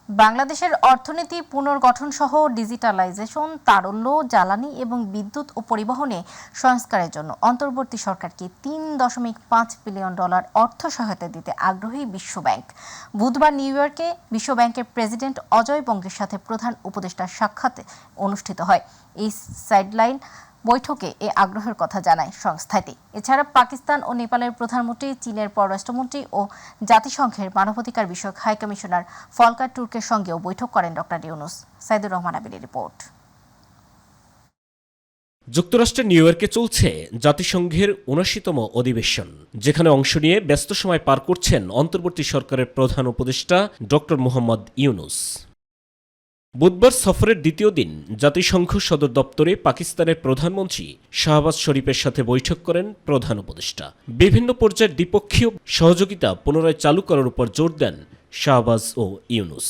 বাংলাদেশের অর্থনীতি পুনর্গঠন সহ ডিজিটালাইজেশন, তারল্য, জ্বালানি এবং বিদ্যুৎ ও পরিবহনে সংস্কারের জন্য অন্তর্বর্তী সরকারকে $3.5 বিলিয়ন অর্থ সহায়তা দিতে আগ্রহী বিশ্বব্যাংক। বুধবার নিউ ইয়র্কে বিশ্বব্যাংকের প্রেসিডেন্ট অজয় বঙ্গের সাথে প্রধান উপদেষ্টার সাক্ষাৎ অনুষ্ঠিত হয়। এই সাইডলাইন বৈঠকে এ আগ্রহের কথা জানায় সংস্থাটি। এছাড়া পাকিস্তান ও নেপালের প্রধানমন্ত্রী, চীনের পররাষ্ট্রমন্ত্রী ও জাতিসংঘের মানবাধিকার বিষয়ক হাই কমিশনার ফলকার তুর্কের সঙ্গেও বৈঠক করেন ডক্টর ইউনুস। সাইদুর রহমান আবিরের রিপোর্ট। যুক্তরাষ্ট্রের নিউ ইয়র্কে চলছে জাতিসংঘের ৭৯তম অধিবেশন, যেখানে অংশ নিয়ে ব্যস্ত সময় পার করছেন অন্তর্বর্তী সরকারের প্রধান উপদেষ্টা ডক্টর মোহাম্মদ ইউনুস। বুধবার সফরের দ্বিতীয় দিন জাতিসংঘ সদর দপ্তরে পাকিস্তানের প্রধানমন্ত্রী শাহবাজ শরীফের সাথে বৈঠক করেন প্রধান উপদেষ্টা। বিভিন্ন পর্যায়ের দ্বিপক্ষীয় সহযোগিতা পুনরায় চালু করার উপর জোর দেন শাহবাজ ও ইউনুস।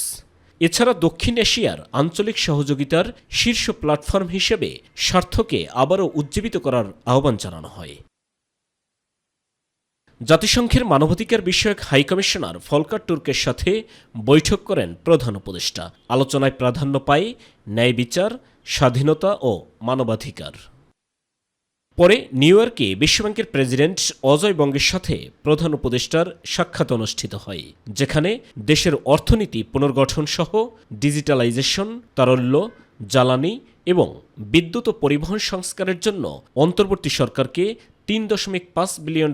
এছাড়া দক্ষিণ এশিয়ার আঞ্চলিক সহযোগিতার শীর্ষ প্ল্যাটফর্ম হিসেবে স্বার্থকে আবারও উজ্জীবিত করার আহ্বান জানানো হয়। জাতিসংঘের মানবাধিকার বিষয়ক হাই কমিশনার ফলকার তুর্কের সাথে বৈঠক করেন প্রধান উপদেষ্টা। আলোচনায় প্রাধান্য পায় ন্যায় বিচার, স্বাধীনতা ও মানবাধিকার। পরে নিউ ইয়র্কে বিশ্বব্যাংকের প্রেসিডেন্ট অজয় বঙ্গের সাথে প্রধান উপদেষ্টার সাক্ষাৎ অনুষ্ঠিত হয়, যেখানে দেশের অর্থনীতি পুনর্গঠন সহ ডিজিটালাইজেশন, তারল্য, জ্বালানি এবং বিদ্যুৎ ও পরিবহন সংস্কারের জন্য অন্তর্বর্তী সরকারকে $3.5 বিলিয়ন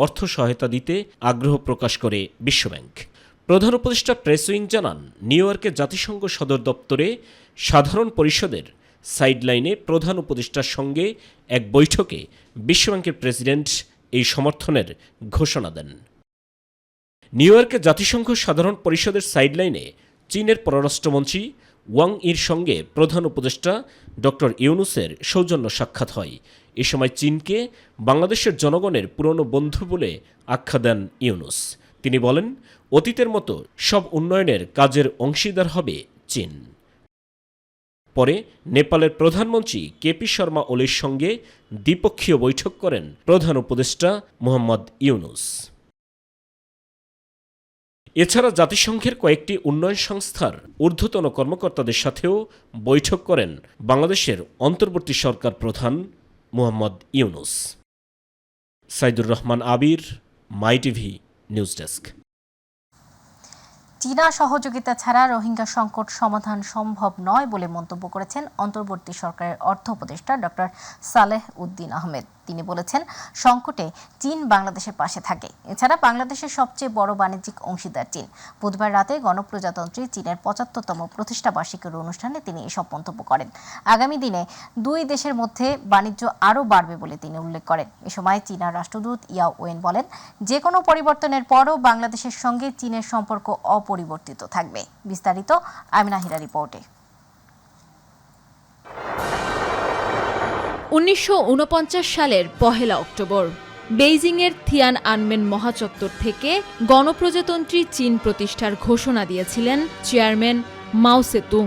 অর্থ সহায়তা দিতে আগ্রহ প্রকাশ করে বিশ্বব্যাংক। প্রধান উপদেষ্টা প্রেস উইং জানান, নিউ ইয়র্কে জাতিসংঘ সদর দপ্তরে সাধারণ পরিষদের সাইডলাইনে প্রধান উপদেষ্টার সঙ্গে এক বৈঠকে বিশ্বব্যাংকের প্রেসিডেন্ট এই সমর্থনের ঘোষণা দেন। নিউ ইয়র্কে জাতিসংঘ সাধারণ পরিষদের সাইডলাইনে চীনের পররাষ্ট্রমন্ত্রী ওয়াং ইর সঙ্গে প্রধান উপদেষ্টা ডক্টর ইউনুসের সৌজন্য সাক্ষাৎ হয়। এ সময় চীনকে বাংলাদেশের জনগণের পুরনো বন্ধু বলে আখ্যা দেন ইউনুস। তিনি বলেন, অতীতের মতো সব উন্নয়নের কাজের অংশীদার হবে চীন। পরে নেপালের প্রধানমন্ত্রী কেপি শর্মা ওলির সঙ্গে দ্বিপক্ষীয় বৈঠক করেন প্রধান উপদেষ্টা মোহাম্মদ ইউনুস। এছাড়া জাতিসংঘের কয়েকটি উন্নয়ন সংস্থার ঊর্ধ্বতন কর্মকর্তাদের সাথেও বৈঠক করেন বাংলাদেশের অন্তর্বর্তী সরকার প্রধান মোহাম্মদ ইউনুস। সাইদুর রহমান আবির, মাই টিভি নিউজ ডেস্ক। চীনা সহযোগিতা ছাড়া রোহিঙ্গা সংকট সমাধান সম্ভব নয় বলে মন্তব্য করেছেন অন্তর্বর্তী সরকারের অর্থ উপদেষ্টা ডক্টর সালেহ উদ্দিন আহমেদ। তিনি বলেছেন, সংকটে চীন বাংলাদেশের পাশে থাকে। এছাড়া বাংলাদেশের সবচেয়ে বড় বাণিজ্যিক অংশীদার চীন। বুধবার রাতে গণপ্রজাতন্ত্রী চীনের ৭৫তম প্রতিষ্ঠাবার্ষিকীর অনুষ্ঠানে তিনি এসব মন্তব্য করেন। আগামী দিনে দুই দেশের মধ্যে বাণিজ্য আরও বাড়বে বলে তিনি উল্লেখ করেন। এ সময় চীনা রাষ্ট্রদূত ইয়াও ওয়েন বলেন, যে কোনো পরিবর্তনের পরও বাংলাদেশের সঙ্গে চীনের সম্পর্ক অপরিবর্তিত থাকবে। বিস্তারিত আমিনা হিরা রিপোর্টে। ১৯৪৯ সালের ১ অক্টোবর বেইজিংয়ের থিয়ান আনমেন মহাচত্বর থেকে গণপ্রজাতন্ত্রী চীন প্রতিষ্ঠার ঘোষণা দিয়েছিলেন চেয়ারম্যান মাও সেতুং।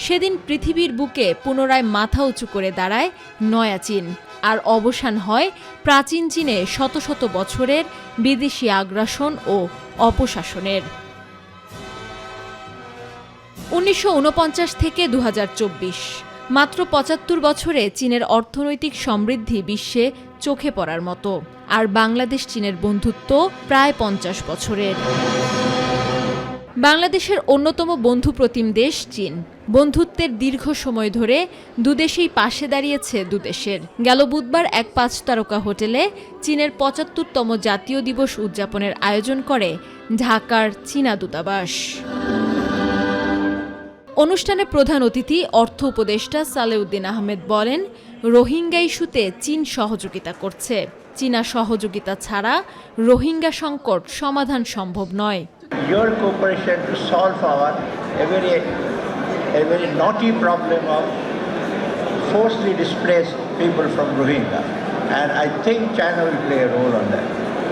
সেদিন পৃথিবীর বুকে পুনরায় মাথা উঁচু করে দাঁড়ায় নয়া চীন, আর অবসান হয় প্রাচীন চীনে শত শত বছরের বিদেশি আগ্রাসন ও অপশাসনের। ১৯৪৯ থেকে ২০২৪ মাত্র ৭৫ বছরে চীনের অর্থনৈতিক সমৃদ্ধি বিশ্বে চোখে পড়ার মতো, আর বাংলাদেশ চীনের বন্ধুত্ব প্রায় ৫০ বছরের। বাংলাদেশের অন্যতম বন্ধুপ্রতিম দেশ চীন। বন্ধুত্বের দীর্ঘ সময় ধরে দুদেশেই পাশে দাঁড়িয়েছে দুদেশের। গেল বুধবার এক ৫ তারকা হোটেলে চীনের ৭৫তম জাতীয় দিবস উদযাপনের আয়োজন করে ঢাকার চীনা দূতাবাস। অনুষ্ঠানে প্রধান অতিথি অর্থ উপদেষ্টা সালেহ উদ্দিন আহমেদ বলেন, রোহিঙ্গা ইস্যুতে চীন সহযোগিতা করছে। চীনা সহযোগিতা ছাড়া রোহিঙ্গা সংকট সমাধান সম্ভব নয়। Your cooperation to solve a very knotty problem of forcibly displaced people from Rohingya, and I think China will play a role on that,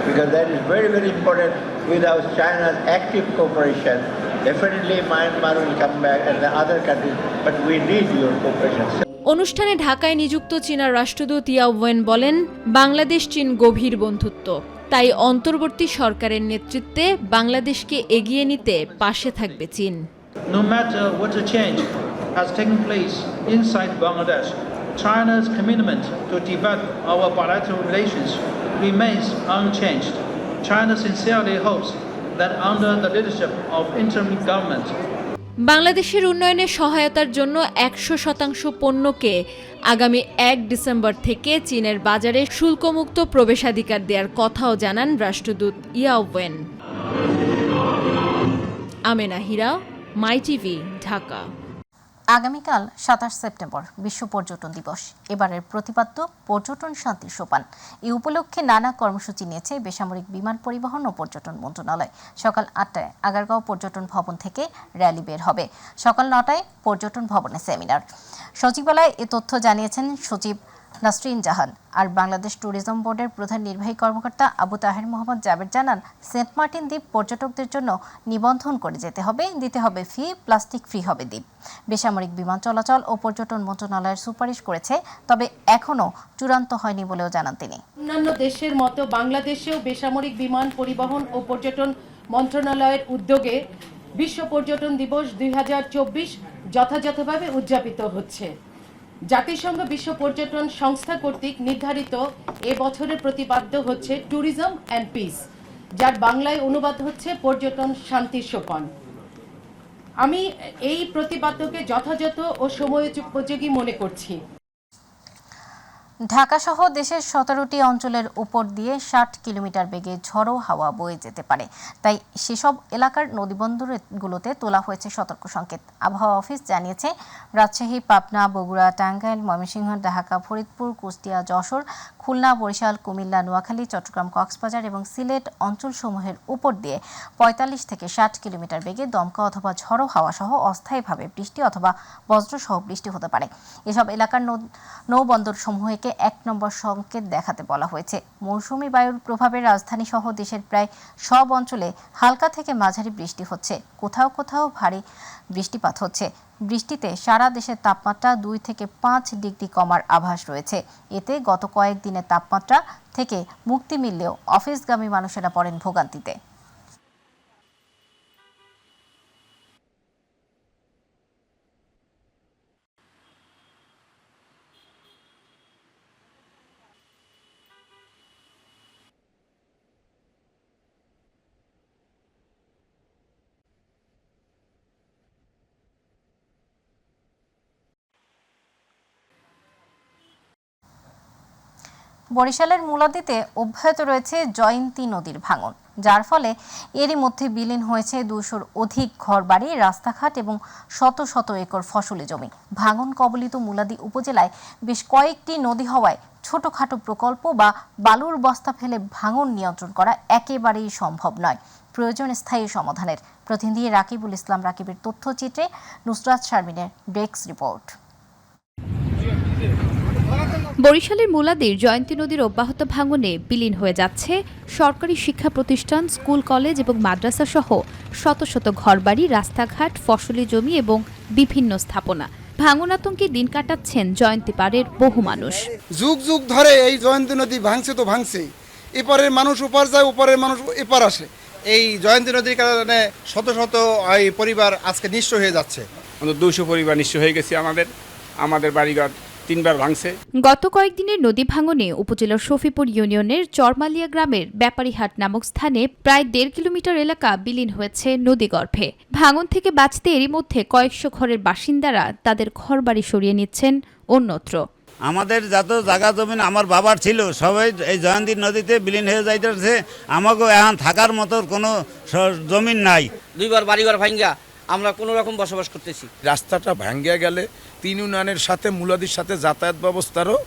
because that is very, very important. Without China's active cooperation, definitely Myanmar will come back and the other countries, but we need your cooperation. অনুষ্ঠানে ঢাকায় নিযুক্ত চীনা রাষ্ট্রদূত Yao when বলেন, বাংলাদেশ চীন গভীর বন্ধুত্ব, তাই অন্তর্বর্তী সরকারের নেতৃত্বে বাংলাদেশকে এগিয়ে নিতে পাশে থাকবে চীন। No matter what the change has taken place inside Bangladesh, China's commitment to develop our bilateral relations remains unchanged. China sincerely hopes that under the leadership of interim government, বাংলাদেশের উন্নয়নে সহায়তার জন্য 100% পণ্যকে আগামী 1 ডিসেম্বর থেকে চীনের বাজারে শুল্কমুক্ত প্রবেশাধিকার দেওয়ার কথাও জানান রাষ্ট্রদূত Yao Wen. Amena Hira, my TV, Dhaka. আগামীকাল 27 সেপ্টেম্বর বিশ্ব পর্যটন দিবস। এবারের প্রতিপাদ্য পর্যটন শান্তির সোপান। এই উপলক্ষে নানা কর্মসূচি নিয়েছে বেসামরিক বিমান পরিবহন ও পর্যটন মন্ত্রণালয়। সকাল 8টায় আগারগাঁও পর্যটন ভবন থেকে র্যালি বের হবে। সকাল 9টায় পর্যটন ভবনে সেমিনার। সচিবালয়ে এ তথ্য জানিয়েছেন সচিব নাসরিন জাহান। আর বাংলাদেশ ট্যুরিজম বোর্ডের প্রধান নির্বাহী কর্মকর্তা আবু তাহের মোহাম্মদ জাবের জানান, সেন্ট মার্টিন দ্বীপ পর্যটকদের জন্য নিবন্ধন করে যেতে হবে, দিতে হবে ফি, প্লাস্টিক ফ্রি হবে দ্বীপ। বেসামরিক বিমান চলাচল ও পর্যটন মন্ত্রণালয়ের সুপারিশ করেছে, তবে এখনও চূড়ান্ত হয়নি বলেও জানান তিনি। অন্যান্য দেশের মতো বাংলাদেশেও বেসামরিক বিমান পরিবহন ও পর্যটন মন্ত্রণালয়ের উদ্যোগে বিশ্ব পর্যটন দিবস 2024 যথাযথভাবে উদযাপিত হচ্ছে। জাতিসংঘ বিশ্ব পর্যটন সংস্থা কর্তৃক নির্ধারিত এ বছরের প্রতিপাদ্য হচ্ছে ট্যুরিজম অ্যান্ড পিস, যার বাংলায় অনুবাদ হচ্ছে পর্যটন শান্তির সোপান। আমি এই প্রতিপাদ্যকে যথাযথ ও সময়োপযোগী মনে করছি। ঢাকাসহ দেশের 17টি অঞ্চলের উপর দিয়ে 60 কিলোমিটার বেগে ঝড়ো হাওয়া বয়ে যেতে পারে, তাই সেসব এলাকার নদীবন্দরগুলোতে তোলা হয়েছে সতর্ক সংকেত। আবহাওয়া অফিস জানিয়েছে, রাজশাহী, পাবনা, বগুড়া, টাঙ্গাইল, ময়মনসিংহ, ঢাকা, ফরিদপুর, কুষ্টিয়া, যশোর, খুলনা, বরিশাল, কুমিল্লা, নোয়াখালী, চট্টগ্রাম, কক্সবাজার এবং সিলেট অঞ্চলসমূহের উপর দিয়ে 45 থেকে 60 কিলোমিটার বেগে দমকা অথবা ঝড়ো হাওয়া সহ অস্থায়ীভাবে বৃষ্টি অথবা বজ্রসহ বৃষ্টি হতে পারে। এসব এলাকার নৌবন্দর সমূহকে 1 নম্বর সংকেত দেখাতে বলা হয়েছে। মৌসুমী বায়ুর প্রভাবে রাজধানী সহ দেশের প্রায় সব অঞ্চলে হালকা থেকে মাঝারি বৃষ্টি হচ্ছে, কোথাও কোথাও ভারী বৃষ্টিপাত হচ্ছে। বৃষ্টিতে সারা দেশের তাপমাত্রা 2 থেকে 5 ডিগ্রি কমার আভাস রয়েছে। এতে গত কয়েকদিনের তাপমাত্রা থেকে মুক্তি মিললেও অফিসগামী মানুষেরা পড়েন ভোগান্তিতে। বরিশালের মুলাদীতে অব্যাহত রয়েছে জয়ন্তী নদীর ভাঙন, যার ফলে এরই মধ্যে বিলীন হয়েছে 200-র অধিক ঘরবাড়ি, রাস্তাঘাট এবং শত শত একর ফসলি জমি। ভাঙন কবলিত মুলাদী উপজেলায় বেশ কয়েকটি নদী হওয়ায় ছোটখাটো প্রকল্প বা বালুর বস্তা ফেলে ভাঙন নিয়ন্ত্রণ করা একেবারেই সম্ভব নয়। প্রয়োজন স্থায়ী সমাধানের। প্রতিনিধি রাকিবুল ইসলাম রাকিবের তথ্যচিত্রে নুসরাত শারমিনের ডেস্ক রিপোর্ট। বরিশালের মুলাদীর জয়ন্তী নদীর অব্যাহত ভাঙনে বিলীন হয়ে যাচ্ছে সরকারি শিক্ষা প্রতিষ্ঠান, স্কুল, কলেজ এবং মাদ্রাসা সহ শত শত ঘরবাড়ি, রাস্তাঘাট, ফসলি জমি এবং বিভিন্ন স্থাপনা। ভাঙন আতঙ্কে দিন কাটাচ্ছেন জয়ন্তী পাড়ের বহু মানুষ। যুগ যুগ ধরে এই জয়ন্তী নদী ভাঙছে তো ভাঙছেই, এপারের মানুষ ওপার যায়, ওপারের মানুষ এপার আসে। এই জয়ন্তী নদীর কারণে শত শত এই পরিবার আজকে নিঃস্ব হয়ে যাচ্ছে। 200 পরিবার নিঃস্ব হয়ে গেছে। আমাদের বাড়িঘর 3 বার ভাঙছে। গত কয়েকদিনের নদী ভাঙনে উপজেলার শফিপুর ইউনিয়নের চরমালিয়া গ্রামের ব্যাপারীহাট নামক স্থানে প্রায় 1.5 কিলোমিটার এলাকা বিলীন হয়েছে নদীগর্ভে। ভাঙন থেকে বাঁচতে এরই মধ্যে কয়েকশো ঘরের বাসিন্দারা তাদের ঘরবাড়ি সরিয়ে নিচ্ছেন অন্যত্র। আমাদের যত জায়গা জমিন আমার বাবার ছিল সবাই এই জয়ন্তী নদীতে বিলীন হয়ে যাইতেছে। আমাকেও এখন থাকার মতো কোনো জমিন নাই। 2 বার বাড়িঘর ভাঙ্গা আমরা কোনো রকম বসবাস করতেছি। রাস্তাটা ভাঙ্গিয়া গেলে 3 ইউনিয়নের সাথে মুলাদির সাথে যাতায়াত ব্যবস্থারও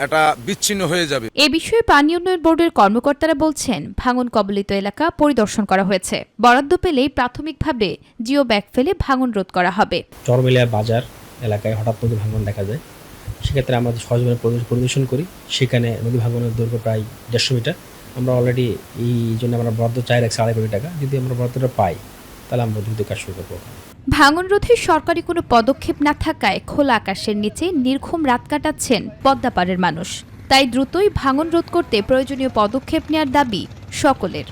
এটা বিচ্ছিন্ন হয়ে যাবে। এ বিষয়ে পানি উন্নয়ন বোর্ডের কর্মকর্তারা বলছেন, ভাঙন কবলিত এলাকা পরিদর্শন করা হয়েছে। বরাদ্দ পেলেই প্রাথমিকভাবে জিও ব্যাগ ফেলে ভাঙন রোধ করা হবে। চরমালিয়া বাজার এলাকায় হঠাৎ নদী ভাঙন দেখা যায়, সেক্ষেত্রে আমরা সহজভাবে পরিদর্শন করি। সেখানে নদী ভাঙনের দৈর্ঘ্য প্রায় 150 মিটার। আমরা অলরেডি এই জন্য আমরা বরাদ্দ চাই রাখছি 2.5 কোটি টাকা। যদি আমরা বরাদ্দটা পাই তাহলে আমরা দ্রুত কাজ শুরু করবো। ভাঙন রোধে সরকারি কোনো পদক্ষেপ না থাকায় খোলা আকাশের নিচে নির্ঘুম রাত কাটাচ্ছেন পদ্মাপাড়ের মানুষ। তাই দ্রুতই ভাঙন রোধ করতে প্রয়োজনীয় পদক্ষেপ নেওয়ার দাবি সকলের।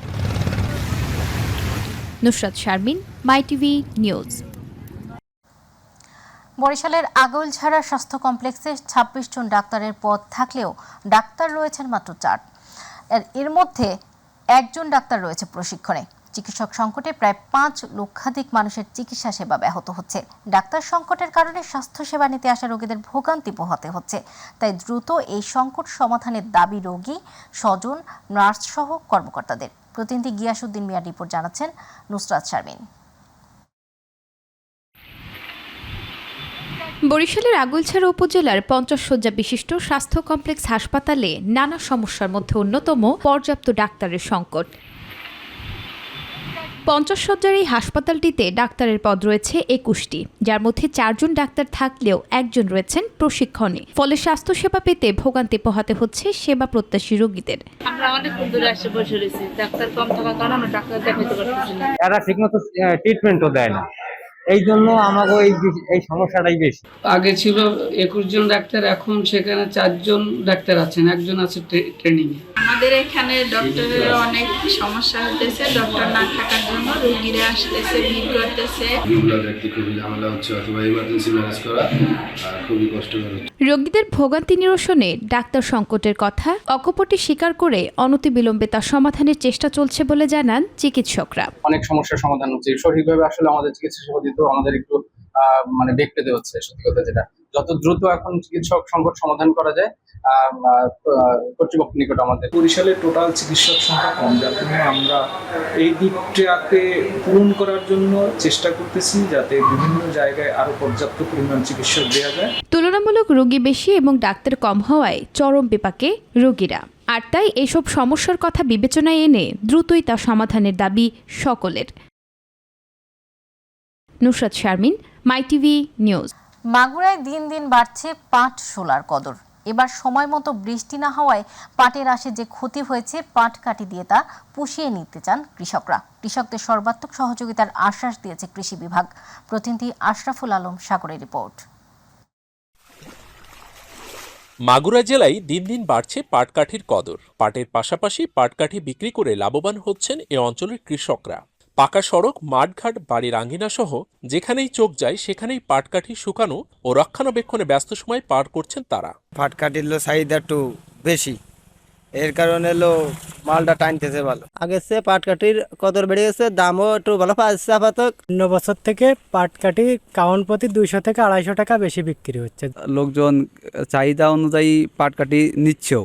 নুসরাত শারমিন, মাই টিভি নিউজ। বরিশালের আগৈলঝাড়া স্বাস্থ্য কমপ্লেক্সে ২৬ জন ডাক্তারের পদ থাকলেও ডাক্তার রয়েছেন মাত্র ৪। এর মধ্যে একজন ডাক্তার রয়েছে প্রশিক্ষণে। চিকিৎসক সংকটে প্রায় ৫ লক্ষাধিক মানুষের চিকিৎসা সেবা ব্যাহত হচ্ছে। ডাক্তার সংকটের কারণে স্বাস্থ্যসেবা নিতে আসা রোগীদের ভোগান্তি পোহাতে হচ্ছে। তাই দ্রুত এই সংকট সমাধানের দাবি রোগী, স্বজন, নার্স সহ কর্মকর্তাদের। প্রতিনিধি গিয়াসউদ্দিন মিয়ার রিপোর্ট জানাচ্ছেন নুসরাত শারমিন। বরিশালের আগৈলঝাড়া উপজেলার ৫০ শয্যা বিশিষ্ট স্বাস্থ্য কমপ্লেক্স হাসপাতালে নানা সমস্যার মধ্যে অন্যতম পর্যাপ্ত ডাক্তারের সংকট। ৫০ শয্যার এই হাসপাতালটিতে ডাক্তারের পদ রয়েছে ২১টি, যার মধ্যে ৪ জন ডাক্তার থাকলেও একজন রয়েছেন প্রশিক্ষণে। ফলে স্বাস্থ্যসেবা পেতে ভোগান্তি পোহাতে হচ্ছে সেবা প্রত্যাশী রোগীদের। আমরা অনেক দূরে এসে বসে রয়েছি, ডাক্তার কম থাকার কারণে আমরা ডাক্তার দেখাতে পারতেছি না। এরা ঠিকমতো ট্রিটমেন্টও দেয় না, এই জন্য আমাকে এই সমস্যাটাই বেশি। আগে ছিল ২১ জন ডাক্তার, এখন সেখানে ৪ জন ডাক্তার আছেন, একজন আছে ট্রেনিং এ। আমাদের এখানে ডক্টরের অনেক সমস্যা হতেছে, ডক্টর না থাকার জন্য রোগীরা আসতেছে, ভিড় করতেছে। খুবই ঝামেলা হচ্ছে, অথবা ইমার্জেন্সি ম্যানেজ করা খুবই কষ্টকর। রোগীদের ভোগান্তি নিরসনে ডাক্তার সংকটের কথা অকপটে স্বীকার করে অনতিবিলম্বে তা সমাধানের চেষ্টা চলছে বলে জানান চিকিৎসকরা। অনেক সমস্যার সমাধান হচ্ছে, সঠিকভাবে আসলে আমাদের চিকিৎসা সেবা দিতেও আমাদের একটু বেগ পেতে হচ্ছে। সত্যি কথা যেটা, যত দ্রুত এখন চিকিৎসক সংকট সমাধান করা যায় কর্তৃপক্ষের নিকট আমাদের। বরিশালে টোটাল চিকিৎসক সংখ্যা কম, যার জন্য আমরা এই দিকটাকে পূরণ করার জন্য চেষ্টা করতেছি, যাতে বিভিন্ন জায়গায় আরো পর্যাপ্ত পরিমাণ চিকিৎসক দেওয়া যায়। তুলনামূলক রোগী বেশি এবং ডাক্তার কম হওয়ায় চরম বিপাকে রোগীরা, আর তাই এসব সমস্যার কথা বিবেচনায় এনে দ্রুতই তা সমাধানের দাবি সকলের। নুসরাত শারমিন, মাই টিভি নিউজ। মাগুরায় দিন দিন বাড়ছে পাট শোলার কদর। এবার সময় মতো বৃষ্টি না হওয়ায় পাটের আশে যে ক্ষতি হয়েছে, পাট কাটি দিয়ে তা পুষিয়ে নিতে চান কৃষকরা। কৃষকদের সর্বাত্মক সহযোগিতার আশ্বাস দিয়েছে কৃষি বিভাগ। প্রতিনিধি আশরাফুল আলম সাগরের রিপোর্ট। মাগুরা জেলায় দিন দিন বাড়ছে পাটকাঠির কদর। পাটের পাশাপাশি পাটকাঠি বিক্রি করে লাভবান হচ্ছেন এ অঞ্চলের কৃষকরা। পাকা সড়ক, মাঠঘাট, বাড়ির আঙ্গিনা সহ যেখানেই চোখ যায় সেখানেই পাটকাঠি শুকানো ও রক্ষণাবেক্ষণে ব্যস্ত সময় পার করছেন তারা। পাটকাঠির চাহিদা একটু বেশি, এর কারণে মালটা টানতেছে ভালো। আগের চেয়ে পাটকাঠির কদর বেড়ে গেছে, দামও একটু ভালো পাচ্ছে আপাতত। অন্য বছর থেকে পাটকাঠি কাউন্ট প্রতি 200 থেকে 250 টাকা বেশি বিক্রি হচ্ছে। লোকজন চাহিদা অনুযায়ী পাটকাঠি নিচ্ছেও।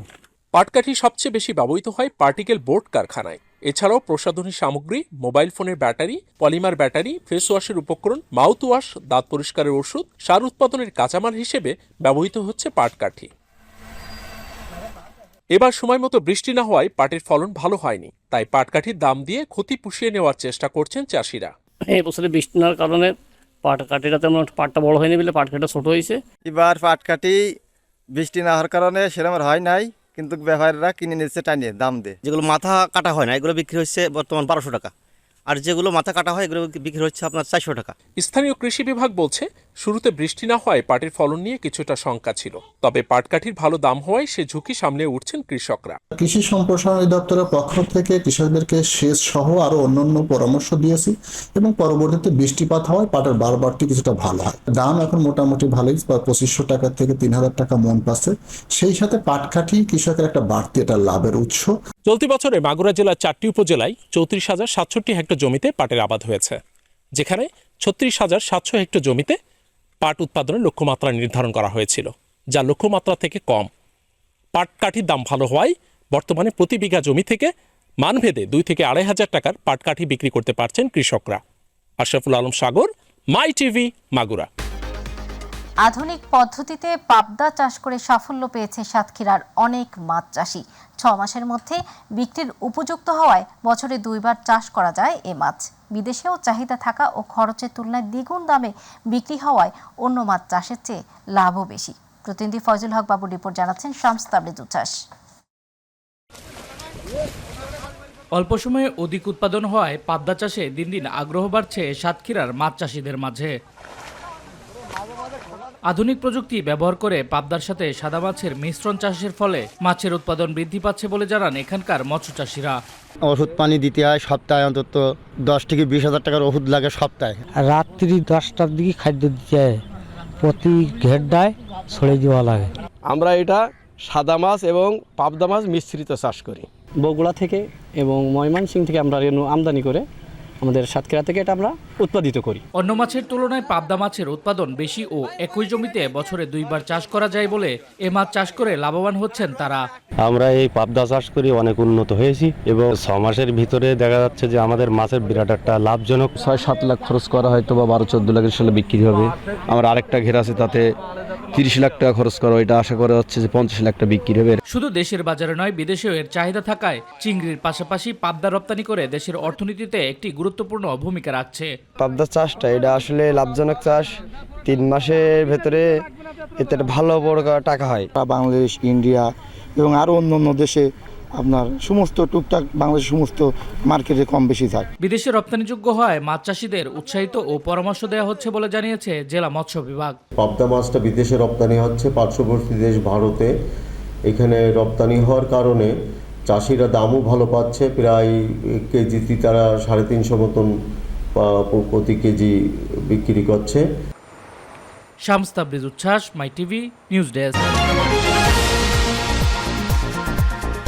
পাটকাঠি সবচেয়ে বেশি ব্যবহৃত হয় পার্টিকেল বোর্ড কারখানায়। এছাড়াও প্রসাধনী সামগ্রী, মোবাইল ফোনের ব্যাটারি, পলিমার ব্যাটারি, ফেস ওয়াশের উপকরণ, মাউথ ওয়াশ, দাঁত পরিষ্কারের ওষুধ, সার উৎপাদনের কাঁচামাল হিসেবে ব্যবহৃত হচ্ছে পাটকাঠি। এবার সময় মতো বৃষ্টি না হওয়ায় পাটের ফলন ভালো হয়নি, তাই পাটকাঠির দাম দিয়ে ক্ষতি পুষিয়ে নেওয়ার চেষ্টা করছেন চাষিরা। এই বছরে বৃষ্টি নার কারণে পাটকাঠিটা তেমন পাটটা বড় হয়নি বলে পাটকাঠিটা ছোট হয়েছে। এবার পাটকাঠি বৃষ্টি না হওয়ার কারণে সেরকম হয় নাই, কিন্তু ব্যাপারীরা কিনে নিচ্ছে টানিয়ে দাম দিয়ে। যেগুলো মাথা কাটা হয় না এগুলো বিক্রি হচ্ছে বর্তমান 1200 টাকা, আর যেগুলো মাথা কাটা হয় এগুলো বিক্রি হচ্ছে আপনার 400 টাকা। স্থানীয় কৃষি বিভাগ বলছে, শুরুতে বৃষ্টি না হওয়ায় পাটের ফলন নিয়ে কিছুটা শঙ্কা ছিল, তবে পাটকাঠির ভালো দাম হওয়ায় সে ঝুঁকি সামলে উঠছেন কৃষকরা। কৃষি সম্প্রসারণ অধিদপ্তরের পক্ষ থেকে কৃষকদেরকে সেচ সহ আরো অন্যান্য পরামর্শ দিয়েছি এবং পরবর্তীতে বৃষ্টিপাত হওয়ায় পাটের বারবারটি কিছুটা ভালো হয়। দাম এখন মোটামুটি ভালোই, 2500 টাকা থেকে 3000 টাকা মন পাচ্ছে। সেই সাথে পাটকাঠি কৃষকের একটা বাড়তি এটা লাভের উৎস। চলতি বছরে মাগুরা জেলার 4টি উপজেলায় 34,760 হেক্টর জমিতে পাটের আবাদ হয়েছে, যেখানে 36,700 হেক্টর জমিতে পাট উৎপাদনের লক্ষ্যমাত্রা নির্ধারণ করা হয়েছিল, যা লক্ষ্যমাত্রা থেকে কম। পাটকাঠির দাম ভালো হওয়ায় বর্তমানে প্রতি বিঘা জমি থেকে মানভেদে 2 থেকে 2,500 টাকার পাটকাঠি বিক্রি করতে পারছেন কৃষকরা। আশরাফুল আলম সাগর, মাই টিভি, মাগুরা। আধুনিক পদ্ধতিতে পাবদা চাষ করে সাফল্য পেয়েছে সাতক্ষীরার অনেক মাছ চাষি। 6 মাসের মধ্যে বিক্রির উপযুক্ত হওয়ায় বছরে 2 বার চাষ করা যায় এ মাছ। বিদেশেও চাহিদা থাকা ও খরচের তুলনায় দ্বিগুণ দামে বিক্রি হওয়ায় অন্য মাছ চাষের চেয়ে লাভও বেশি। প্রতিনিধি ফয়জুল হক বাবুর রিপোর্ট জানাচ্ছেন শামস তাবরেজ উচ্ছ্বাস। অল্প সময়ে অধিক উৎপাদন হওয়ায় পাবদা চাষে দিন দিন আগ্রহ বাড়ছে সাতক্ষীরার মাছ চাষিদের মাঝে। আধুনিক প্রযুক্তি ব্যবহার করে পাবদার সাথে সাদা মাছের মিশ্রণ চাষের ফলে মাছের উৎপাদন বৃদ্ধি পাচ্ছে বলে জানান এখানকার মৎস্য চাষিরা। ওষুধ পানি দিতে হয় সপ্তাহে অন্তত 10 থেকে 20 হাজার টাকার ওষুধ লাগে সপ্তাহে। রাত্রি 10টার দিকে খাদ্য দিতে হয়, প্রতি ঘেরটায় ছড়ে দেওয়া লাগে। আমরা এটা সাদা মাছ এবং পাবদা মাছ মিশ্রিত চাষ করি। বগুড়া থেকে এবং ময়মনসিংহ থেকে আমরা রেণু আমদানি করে আমাদের সাতক্ষীরা থেকে এটা আমরা উৎপাদিত করি। অন্য মাছের তুলনায় পাবদা মাছের উৎপাদন বেশি ও একই জমিতে বছরে 2 বার চাষ করা যায় বলে এ মাছ চাষ করে লাভবান হচ্ছেন তারা। আমরা এই পাবদা চাষ করি অনেক উন্নত হয়েছি এবং 6 মাসের ভিতরে দেখা যাচ্ছে যে আমাদের মাছের বিরাট একটা লাভজনক। 6-7 লাখ খরচ করা হয়তো বা 12-14 লাখের সালে বিক্রি হবে। আমার আরেকটা ঘের আছে তাতে 30 লাখ টাকা খরচ করা, এটা আশা করা হচ্ছে যে 50 লাখ টাকা বিক্রি হবে। শুধু দেশের বাজারে নয়, বিদেশেও এর চাহিদা থাকায় চিংড়ির পাশাপাশি পাবদা রপ্তানি করে দেশের অর্থনীতিতে একটি গুরুত্বপূর্ণ ভূমিকা রাখছে। পাবদা চাষটা এটা আসলে লাভজনক চাষ। 3 মাসের ভেতরে এতে ভালো বড় টাকা হয়। বাংলাদেশ, ইন্ডিয়া এবং আরও অন্য দেশে আপনার সমস্ত টুকটাক বাংলাদেশের সমস্ত মার্কেটে কম বেশি যায়। বিদেশে রপ্তানিযোগ্য হয় মাছ চাষিদের উৎসাহিত ও পরামর্শ দেওয়া হচ্ছে বলে জানিয়েছে জেলা মৎস্য বিভাগ। পাবদা মাছটা বিদেশে রপ্তানি হচ্ছে পার্শ্ববর্তী দেশ ভারতে। এখানে রপ্তানি হওয়ার কারণে চাষিরা দামও ভালো পাচ্ছে। প্রায় কেজিতে তারা 350 মতন প্রতি কেজি বিক্রি করছে। শামস তাবরিজ উচ্ছ্বাস, মাই টিভি নিউজ ডেস্ক।